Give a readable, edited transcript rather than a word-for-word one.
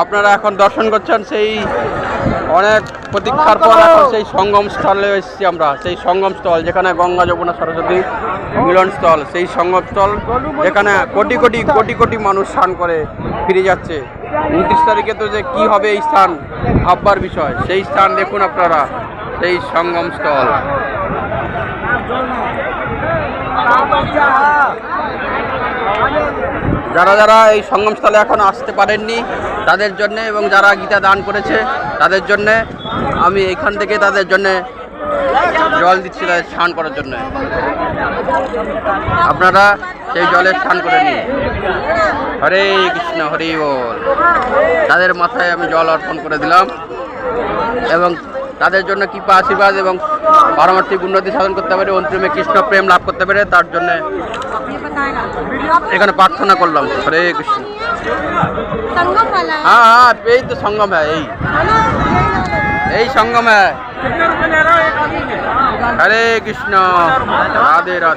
আপনারা এখন দর্শন করছেন সেই অনেক প্রতীক্ষার পর এখন সেই সঙ্গম স্থলে এসেছি আমরা। সেই সঙ্গম স্থল যেখানে গঙ্গা যমুনা সরস্বতী মিলন স্থল, সেই সঙ্গম স্থল যেখানে কোটি কোটি কোটি কোটি মানুষ স্নান করে ফিরে যাচ্ছে। 29 তারিখে তো যে কী হবে এই স্থান ভাববার বিষয়। সেই স্থান দেখুন আপনারা, সেই সঙ্গম স্থল। যারা যারা এই সঙ্গমস্থলে এখন আসতে পারেননি তাদের জন্যে এবং যারা গীতা দান করেছে তাদের জন্যে আমি এইখান থেকে তাদের জন্যে জল দিচ্ছি, তাদের স্নান করার জন্য। আপনারা সেই জলে স্নান করে নিন। হরে কৃষ্ণ, হরি বল। তাদের মাথায় আমি জল অর্পণ করে দিলাম এবং তাদের জন্য কৃপা আশীর্বাদ এবং পারমার্থিক উন্নতি সাধন করতে পারে, অন্তিমে কৃষ্ণ প্রেম লাভ করতে পারে, তার জন্য এখানে প্রার্থনা করলাম। হরে কৃষ্ণ। হ্যাঁ হ্যাঁ, এই তো সঙ্গম হ্যাঁ, এই সঙ্গম হ্যাঁ। হরে কৃষ্ণ, রাধে রাধে।